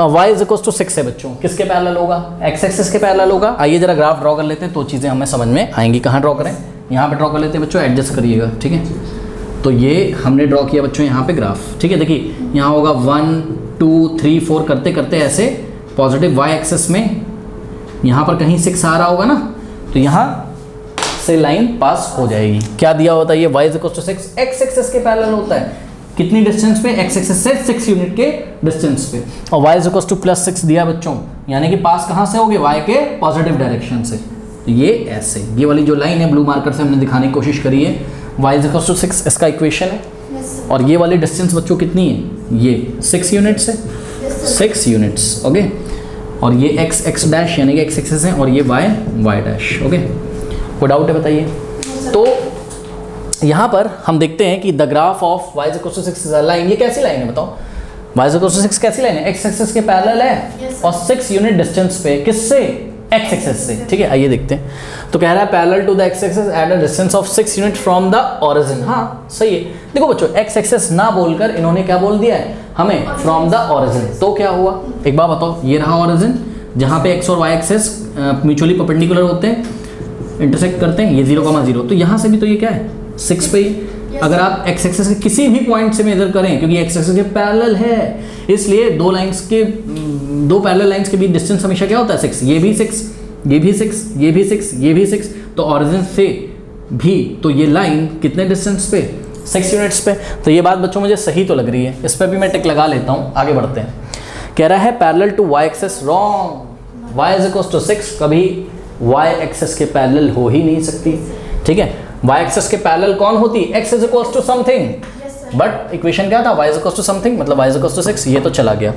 y इज इक्वल्स टू 6 है बच्चों, किसके पैरेलल होगा, x एक्सिस के पैरेलल होगा। आइए जरा ग्राफ ड्रॉ कर लेते हैं तो चीज़ें हमें समझ में आएंगी। कहाँ ड्रॉ करें, यहाँ पे ड्रॉ कर लेते हैं बच्चों, एडजस्ट करिएगा, ठीक है। तो ये हमने ड्रॉ किया बच्चों यहाँ पे ग्राफ, ठीक है। देखिए यहाँ होगा 1 2 3 4 करते करते ऐसे पॉजिटिव y एक्सिस में यहाँ पर कहीं 6 आ रहा होगा ना, तो यहाँ से लाइन पास हो जाएगी। क्या दिया होता है ये, y equals to 6, x axis के पैरेलल होता है, कितनी डिस्टेंस पे, x एक्सिस से 6 यूनिट के डिस्टेंस पे, और y इक्वल्स टू +6 दिया बच्चों, यानी कि पास कहाँ से होगे, y के पॉजिटिव डायरेक्शन से। तो ये ऐसे, ये वाली जो लाइन है ब्लू मार्कर से हमने दिखाने की कोशिश करी है, y इक्वल्स टू 6 इसका इक्वेशन है। और ये वाली डिस्टेंस बच्चों कितनी है, ये 6 यूनिट्स है, 6 यूनिट्स, ओके। और ये x डैश यानी कि x एक्सिस है, और ये y डैश, ओके। कोई डाउट है बताइए? तो यहाँ पर हम देखते हैं कि the graph of y equals to 6 is a line. ये कैसी लाइन है बताओ, y इक्वल्स टू 6 कैसी लाइन है, x एक्सिस के पैरेलल है और 6 यूनिट डिस्टेंस पे, किससे, x एक्सिस से, ठीक है। आइए देखते हैं। तो कह रहा है parallel to the x axis at a distance of 6 unit from the origin. हाँ सही है। देखो बच्चों, x एक्सिस ना बोलकर इन्होंने क्या बोल दिया है हमें, फ्रॉम द ओरिजिन। तो क्या हुआ, एक बात बताओ, ये रहा ओरिजिन जहाँ पे x और y एक्सिस म्यूचुअली परपेंडिकुलर होते हैं, इंटरसेक्ट करते हैं, ये 0,0। तो यहाँ से भी तो ये क्या है, 6 पे, अगर आप एक्स एक्सिस के किसी भी पॉइंट से मेजर करें, क्योंकि एक्स एक्सिस के पैरेलल है, इसलिए दो पैरेलल लाइंस के बीच डिस्टेंस हमेशा क्या होता है 6। ये भी 6, ये भी 6, ये भी 6, ये भी 6, तो ऑरिजिन से भी तो ये लाइन कितने डिस्टेंस पे 6 यूनिट्स पे। तो ये बात बच्चों मुझे सही तो लग रही है, इस पर भी मैं टिक लगा लेता हूँ। आगे बढ़ते हैं। कह रहा है parallel to y axis, wrong. Y is equal to 6 कभी वाई एक्सिस के पैरेलल हो ही नहीं सकती। ठीक है, वाई एक्सिस के पैरेलल कौन होती? X is equal to something, but equation क्या था? Y is equal to something, मतलब वाई इज इक्वल टू 6। ये तो चला गया।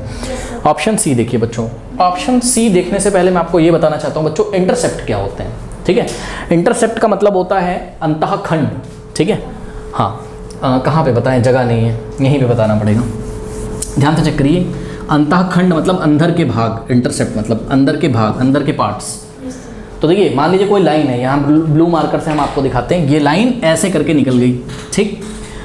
ऑप्शन सी देखिए बच्चों। ऑप्शन सी देखने से पहले मैं आपको ये बताना चाहता हूँ बच्चों, इंटरसेप्ट क्या होते हैं। ठीक है, इंटरसेप्ट का मतलब होता है अंतःखंड। ठीक है, हाँ कहाँ पे बताएं, जगह नहीं है, यहीं पे बताना पड़ेगा, ध्यान से चेक करिए। अंतःखंड मतलब अंदर के भाग, इंटरसेप्ट मतलब अंदर के भाग, अंदर के पार्ट्स। तो देखिए मान लीजिए कोई लाइन है, यहाँ ब्लू मार्कर से हम आपको दिखाते हैं, ये लाइन ऐसे करके निकल गई। ठीक,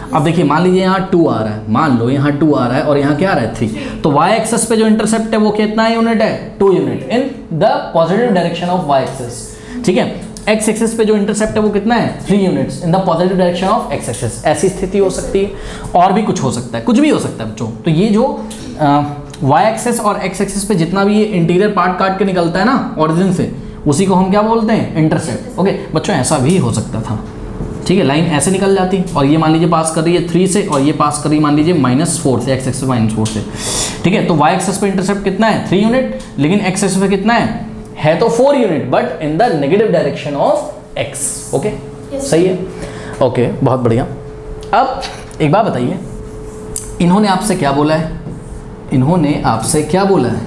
अब देखिए मान लीजिए यहाँ 2 आ रहा है, मान लो यहाँ 2 आ रहा है और यहाँ क्या आ रहा है 3, तो y एक्सिस पे जो इंटरसेप्ट है वो कितना यूनिट है? 2 unit in the positive direction of y axis. ठीक है, x एक्सिस पे जो इंटरसेप्ट है वो कितना है? 3 units in the positive direction of x axis. ऐसी स्थिति हो सकती है, और भी कुछ हो सकता है, कुछ भी हो सकता है बच्चों। तो ये जो y एक्सिस और x एक्सिस पे जितना भी ये इंटीरियर पार्ट काट के निकलता है ना ऑरिजिन से, उसी को हम क्या बोलते हैं? इंटरसेप्ट। ओके बच्चों, ऐसा भी हो सकता था। ठीक है, लाइन ऐसे निकल जाती और ये मान लीजिए पास कर रही है 3 से और ये पास कर रही है मान लीजिए -4 से, x एक्सिस -4 से। ठीक है, तो y एक्सिस पे इंटरसेप्ट कितना है? 3 यूनिट, लेकिन x एक्सिस पे कितना है तो 4 unit, but in the negative direction of x। Okay सही है। ओके बहुत बढ़िया। अब एक बात बताइए, इन्होंने आपसे क्या बोला है? इन्होंने आपसे क्या बोला है?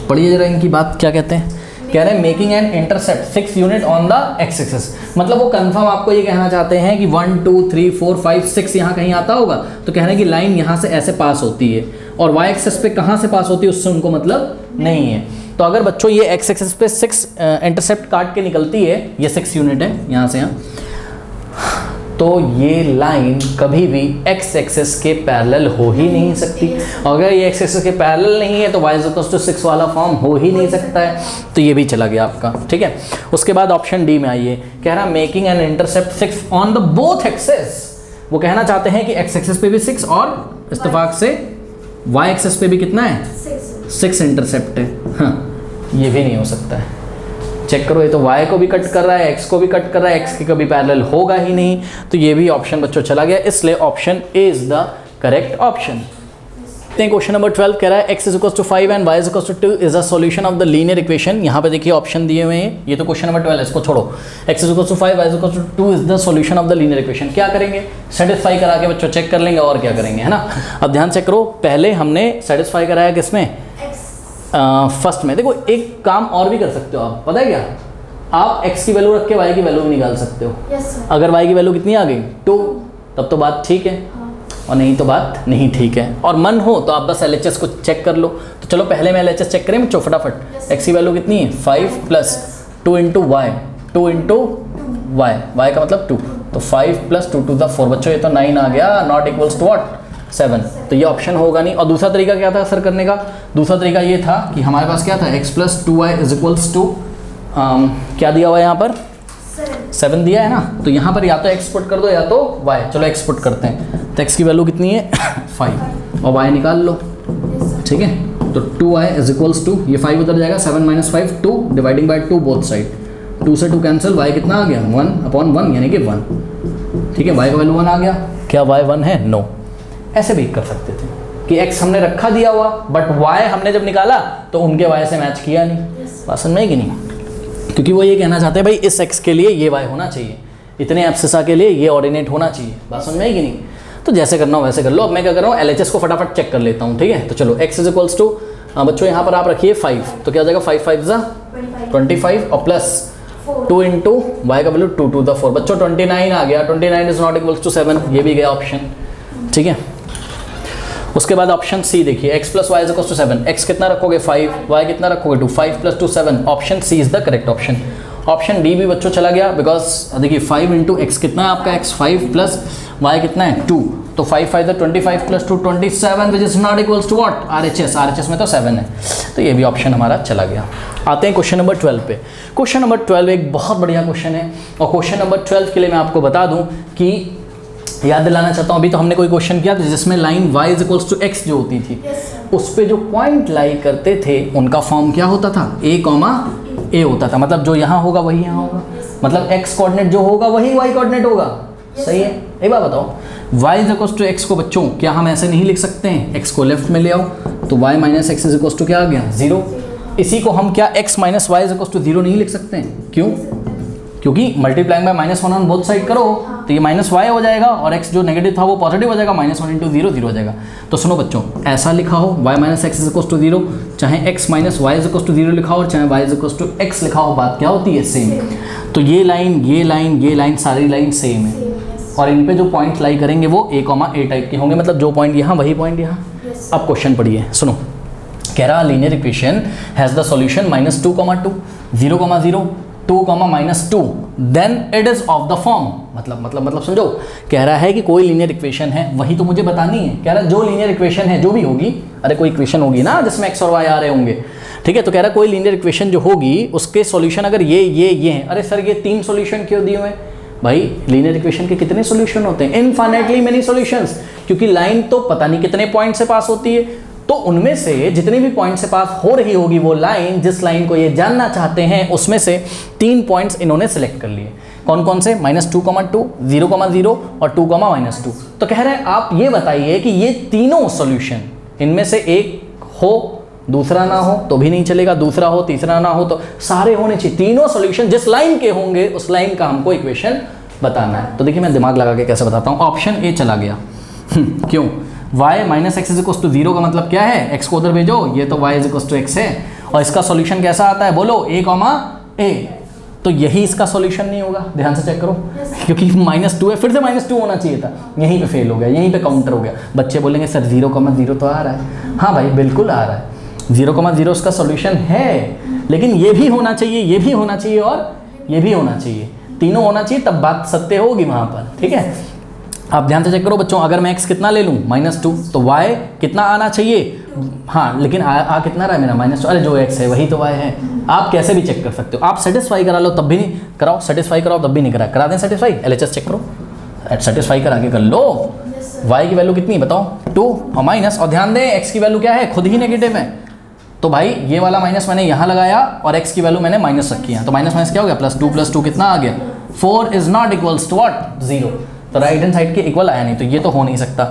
पढ़िए जरा इनकी बात, क्या कहते हैं? कह रहे हैं making an intercept 6 unit on the x axis. मतलब वो कंफर्म आपको ये कहना चाहते हैं कि 1 2 3 4 5 6 यहाँ कहीं आता होगा, तो कह रहे हैं कि लाइन यहाँ से ऐसे पास होती है और y एक्सिस पे कहाँ से पास होती है उससे उनको मतलब नहीं है। तो अगर बच्चों ये x एक्सिस पे 6 इंटरसेप्ट काट के निकलती है, ये 6 यूनिट है यहाँ से यहाँ, तो ये लाइन कभी भी x एक्सिस के पैरेलल हो ही नहीं सकती। अगर ये x एक्सिस के पैरेलल नहीं है तो y = 6 वाला फॉर्म हो ही नहीं सकता है। तो ये भी चला गया आपका। ठीक है, उसके बाद ऑप्शन डी में आइए। कह रहा making an intercept 6 on the both axis. वो कहना चाहते हैं कि x एक्सिस पे भी 6 और इत्तेफाक से y एक्सिस पे भी कितना है? 6 इंटरसेप्ट है। हाँ, ये भी नहीं हो सकता है। चेक करो, ये तो y को भी कट कर रहा है, x को भी कट कर रहा है, x के कभी पैरेलल होगा ही नहीं। तो ये भी ऑप्शन बच्चों चला गया, इसलिए option A is the correct option. Question number 12 कह रहा है x = 5 and y = 2 is a solution of the linear equation. यहाँ पे देखिए ऑप्शन दिए हुए हैं, ये तो क्वेश्चन नंबर 12 है, इसको छोड़ो। x = 5 y = 2 is the solution of the linear equation. क्या करेंगे? सेटिस्फाई करा के बच्चों चेक कर लेंगे, और क्या करेंगे, है ना। अब ध्यान चेक करो, पहले हमने सेटिस्फाई कराया किसमें? फर्स्ट में। देखो एक काम और भी कर सकते हो आप, पता है क्या? आप x की वैल्यू रख के y की वैल्यू भी निकाल सकते हो। अगर y की वैल्यू कितनी आ गई 2, तब तो बात ठीक है, और नहीं तो बात नहीं ठीक है। और मन हो तो आप बस LHS को चेक कर लो। तो चलो पहले मैं LHS चेक करें बच्चों फटाफट। x की वैल्यू कितनी है? 5 + 2 × y, 2 × y का मतलब 2, तो 5 + 2 ^ 4 बच्चों, ये तो 9 आ गया, नॉट इक्वल्स टू व्हाट? 7। तो ये ऑप्शन होगा नहीं। और दूसरा तरीका क्या था सर करने का? दूसरा तरीका ये था कि हमारे पास क्या था? x + 2y = क्या दिया हुआ है यहाँ पर? 7 दिया है ना। तो यहाँ पर या तो x पुट कर दो या तो y। चलो x पुट करते हैं। तो x की वैल्यू कितनी है? 5 और y निकाल लो। ठीक है, तो 2y = 2, ये 5 उधर जाएगा, 7 - 5 2 डिवाइडिंग बाय 2 बोथ साइड, 2 से 2 कैंसिल, y कितना आ गया? 1/1 यानी कि 1। ठीक है, y का वैल्यू 1 आ गया। क्या y 1 है? नो। ऐसे भी कर सकते थे कि x हमने रखा दिया हुआ, बट y हमने जब निकाला तो उनके y से मैच किया नहीं। बात समझ में आई कि नहीं? क्योंकि वो ये कहना चाहते हैं भाई इस x के लिए ये y होना चाहिए, इतने एब्सिसा के लिए ये ऑर्डिनेट होना चाहिए। बात समझ में आई कि नहीं? तो जैसे करना हो वैसे कर लो। अब मैं क्या कर रहा हूँ, LHS को फटाफट चेक कर लेता हूँ। ठीक है, तो चलो x = बच्चों यहाँ पर आप रखिए 5, तो क्या हो जाएगा? 5 5 = 25 और प्लस 2 × y का वैल्यू 2 ^ 4 बच्चों 29 आ गया। 29 इज नॉट इक्वल्स टू 7, ये भी गया ऑप्शन। ठीक है, उसके बाद ऑप्शन सी देखिए, x + y = 7, x कितना रखोगे? 5, y कितना रखोगे? 2, 5 + 2 7। Option C is the correct option. Option D भी बच्चों चला गया, बिकॉज देखिए 5 × x कितना है आपका? x 5 + y कितना है? 2, तो 5 5 = 25 + 2 27 which is not equals to what? RHS में तो 7 है, तो ये भी ऑप्शन हमारा चला गया। आते हैं क्वेश्चन नंबर 12 पे। क्वेश्चन नंबर 12 एक बहुत बढ़िया क्वेश्चन है, और क्वेश्चन नंबर 12 के लिए मैं आपको बता दूं कि याद दिलाना चाहता हूँ, अभी तो हमने कोई क्वेश्चन किया था जिसमें line y is equals to x जो होती थी, उस पे जो पॉइंट लाई करते थे उनका फॉर्म क्या होता था, a कॉमा a होता था। मतलब जो यहाँ होगा वही यहाँ होगा, मतलब x कोऑर्डिनेट जो होगा वही y कोऑर्डिनेट होगा। सही है। एक बात बताओ, y is equals to x को बच्चों क्या हम ऐसे नहीं लिख सकते हैं, x को लेफ्ट में ले आओ तो y minus x is equals to क्या आ गया, 0। इसी को हम क्या x minus y is equals to 0 नहीं लिख सकते हैं, क्यों? क्योंकि multiplying by -1 on both side करो तो ये -y हो जाएगा और x जो नेगेटिव था वो पॉजिटिव हो जाएगा, -1 इंटू 0 0 हो जाएगा। तो सुनो बच्चों, ऐसा लिखा हो y minus x is equals to 0, चाहे x minus y is equals to 0 लिखा हो, चाहे y is equals to x लिखा हो, बात क्या होती है, सेम। तो ये लाइन सारी लाइन सेम है और इन पे जो पॉइंट लाई करेंगे वो a, a टाइप के होंगे, मतलब जो पॉइंट यहाँ वही पॉइंट यहाँ। अब क्वेश्चन पढ़िए, सुनो। कह रहा linear equation has the solution -2, 2, 0, 0, 2, -2 then it is of the form. मतलब समझो, कह रहा है कि कोई लीनियर इक्वेशन है, वही तो मुझे बतानी है। कह रहा है जो लीनियर इक्वेशन है, जो भी होगी, अरे कोई इक्वेशन होगी ना जिसमें x और y आ रहे होंगे, ठीक है। तो कह रहा है कोई लीनियर इक्वेशन जो होगी उसके सॉल्यूशन अगर ये हैं। अरे सर ये 3 सॉल्यूशन क्यों दिए हुए हैं भाई? लीनियर इक्वेशन के कितने सॉल्यूशन होते हैं? इनफाइनाइटली मेनी सॉल्यूशंस, क्योंकि लाइन तो पता नहीं कितने पॉइंट से पास होती है, तो उनमें से जितने भी पॉइंट से पास हो रही होगी वो लाइन, जिस लाइन को ये जानना चाहते हैं, उसमें से 3 पॉइंट्स इन्होंने सिलेक्ट कर लिए। कौन कौन से? -2, 2, 0, 0 और 2, -2। तो कह रहे हैं आप ये बताइए कि ये तीनों सॉल्यूशन, इनमें से एक हो, दूसरा ना हो तो भी नहीं चलेगा, दूसरा हो तीसरा ना हो, तो सारे होने चाहिए। तीनों सॉल्यूशन जिस लाइन के होंगे उस लाइन का हमको इक्वेशन बताना है। तो देखिए मैं दिमाग लगा के कैसे बताता हूँ। ऑप्शन ए चला गया। क्यों? y minus x is equals to 0 का मतलब क्या है? x को उधर भेजो, ये तो y is equals to x है। और इसका सॉल्यूशन कैसा आता है बोलो? a, a। तो यही इसका सॉल्यूशन नहीं होगा, ध्यान से चेक करो, क्योंकि -2 है, फिर से -2 होना चाहिए था, यहीं पे फेल हो गया, यहीं पे काउंटर हो गया। बच्चे बोलेंगे सर 0, 0 तो आ रहा है। हाँ भाई बिल्कुल आ रहा है, 0, 0 उसका सॉल्यूशन है, लेकिन ये भी होना चाहिए, ये भी होना चाहिए और ये भी होना चाहिए, तीनों होना चाहिए, तब बात सत्य होगी वहाँ पर। ठीक है, आप ध्यान से चेक करो बच्चों, अगर मैं x कितना ले लूँ -2 तो y कितना आना चाहिए? हाँ, लेकिन आ कितना रहा है मेरा -2? अरे जो x है वही तो y है। आप कैसे भी चेक कर सकते हो, आप सेटिस्फाई करा लो तब भी नहीं कराओ, सेटिस्फाई कराओ तब भी नहीं करा दें सेटिस्फाई। LHS चेक करो, सेटिस्फाई करा के कर लो। y की वैल्यू कितनी बताओ? 2 और माइनस, और ध्यान दें x की वैल्यू क्या है? खुद ही नेगेटिव है, तो भाई ये वाला माइनस मैंने यहाँ लगाया और x की वैल्यू मैंने माइनस रखी है, तो माइनस क्या हो गया? +2 कितना आ गया? 4 is not equals to what? 0। तो राइट हैंड साइड के इक्वल आया नहीं, तो ये तो हो नहीं सकता।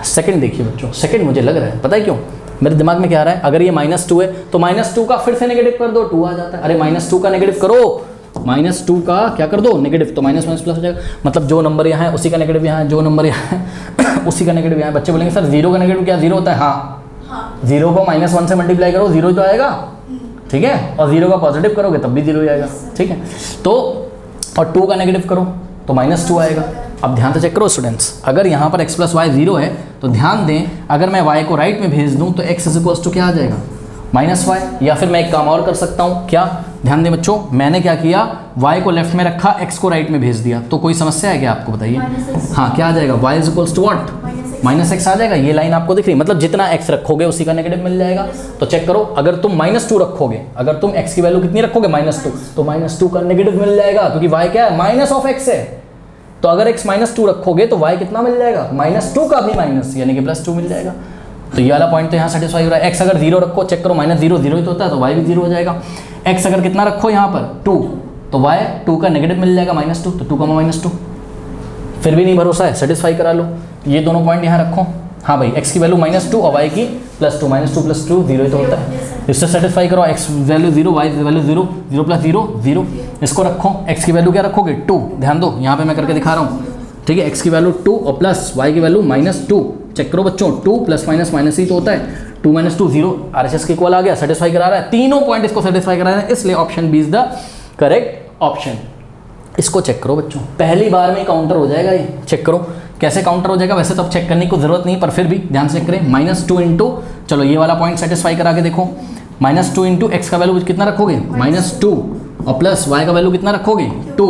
सेकंड देखिए बच्चों, सेकंड मुझे लग रहा है, पता है क्यों? मेरे दिमाग में क्या आ रहा है, अगर ये -2 है तो -2 का फिर से नेगेटिव कर दो, 2 आ जाता है। अरे -2 का नेगेटिव करो, -2 का क्या कर दो? नेगेटिव, तो माइनस प्लस हो जाएगा। मतलब जो नंबर यहाँ है उसी का नेगेटिव यहाँ है, जो नंबर यहाँ है उसी का नेगेटिव यहाँ है। बच्चे बोलेंगे सर 0 का नेगेटिव क्या 0 होता है? हाँ, 0 को -1 से मल्टीप्लाई करो, 0 तो आएगा। ठीक है, और 0 का पॉजिटिव करोगे तब भी 0 ही आएगा। ठीक है, तो और 2 का नेगेटिव करो तो -2 आएगा। अब ध्यान से चेक करो स्टूडेंट्स, अगर यहाँ पर x + y 0 है तो ध्यान दें, अगर मैं y को राइट में भेज दूँ तो x इक्वल्स टू क्या आ जाएगा? -y। या फिर मैं एक काम और कर सकता हूँ, क्या? ध्यान दें बच्चों, मैंने क्या किया, y को लेफ्ट में रखा, x को राइट में भेज दिया, तो कोई समस्या है क्या आपको? बताइए। हाँ, क्या आ जाएगा? y equals to what? -x आ जाएगा। ये लाइन आपको दिख रही है, मतलब जितना x रखोगे उसी का नेगेटिव मिल जाएगा। तो चेक करो, अगर तुम -2 रखोगे, अगर तुम x की वैल्यू कितनी रखोगे? -2, तो -2 का नेगेटिव मिल जाएगा, क्योंकि y क्या है? माइनस ऑफ x है। तो अगर x -2 रखोगे तो y कितना मिल जाएगा? -2 का भी माइनस, यानी कि +2 मिल जाएगा। तो ये वाला पॉइंट तो यहाँ सेटिस्फाई हो रहा है। x अगर 0 रखो, चेक करो, -0 0 ही तो होता है, तो y भी 0 हो जाएगा। x अगर कितना रखो यहाँ पर? 2, तो y 2 का नेगेटिव मिल जाएगा -2, तो 2, -2। फिर भी नहीं भरोसा है, सेटिस्फाई करा लो, ये दोनों पॉइंट यहाँ रखो। हाँ भाई, x की वैल्यू -2 और y की +2, -2 + 2 0 ही तो होता है। इससे सेटिस्फाई करो, x वैल्यू 0, y वैल्यू 0, 0 + 0 0, इसको रखो। x की वैल्यू क्या रखोगे? 2। ध्यान दो, यहाँ पे मैं करके दिखा रहा हूँ। ठीक है, x की वैल्यू 2 और प्लस y की वैल्यू -2। चेक करो बच्चों, 2 + माइनस ही तो होता है, 2 - 2 0, RHS के इक्वल आ गया, सेटिस्फाई करा रहा है। तीनों पॉइंट इसको सेटिस्फाई करा रहे हैं, इसलिए option B is the correct option. इसको चेक करो बच्चों, पहली बार में काउंटर हो जाएगा ये। चेक करो कैसे काउंटर हो जाएगा, वैसे तो अब चेक करने की जरूरत नहीं, पर फिर भी ध्यान से चेक करें। -2 इंटू, चलो ये वाला पॉइंट सेटिस्फाई करा के देखो, -2 इंटू एक्स का वैल्यू कितना रखोगे? -2, और प्लस y का वैल्यू कितना रखोगे? 2,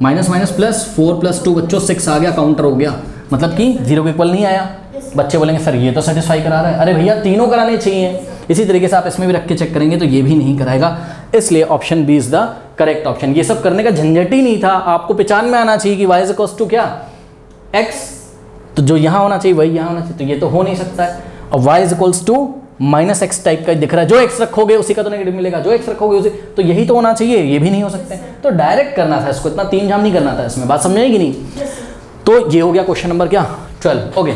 माइनस प्लस 4 + 2 बच्चों 6 आ गया, काउंटर हो गया, मतलब कि 0 के इक्वल नहीं आया। बच्चे बोलेंगे सर ये तो सेटिस्फाई करा रहा है। अरे भैया तीनों कराने चाहिए, इसी तरीके से आप इसमें भी रख के चेक करेंगे तो ये भी नहीं कराएगा, इसलिए option B is the correct option. ये सब करने का झंझट ही नहीं था, आपको पहचान में आना चाहिए कि y इक्वल्स टू क्या? x, तो जो यहाँ होना चाहिए वही यहाँ होना चाहिए, तो ये तो हो नहीं सकता है। और y is equals to minus x type का दिख रहा है, जो x रखोगे उसी का तो नेगेटिव मिलेगा, जो x रखोगे उसी, तो यही तो होना चाहिए, ये भी नहीं हो सकते। तो डायरेक्ट करना था इसको, इतना तीन झाम नहीं करना था इसमें, बात समझ आएगी नहीं। तो ये हो गया क्वेश्चन नंबर क्या 12। ओके,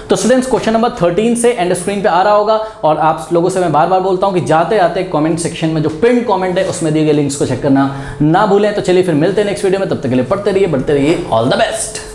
तो स्टूडेंट्स क्वेश्चन नंबर 13 से एंड स्क्रीन पे आ रहा होगा, और आप लोगों से मैं बार बार बोलता हूं कि जाते आते कमेंट सेक्शन में जो पिन कमेंट है उसमें दिए गए लिंक्स को चेक करना ना भूलें। तो चलिए फिर मिलते हैं नेक्स्ट वीडियो में, तब तक के लिए पढ़ते रहिए, बढ़ते रहिए, ऑल द बेस्ट।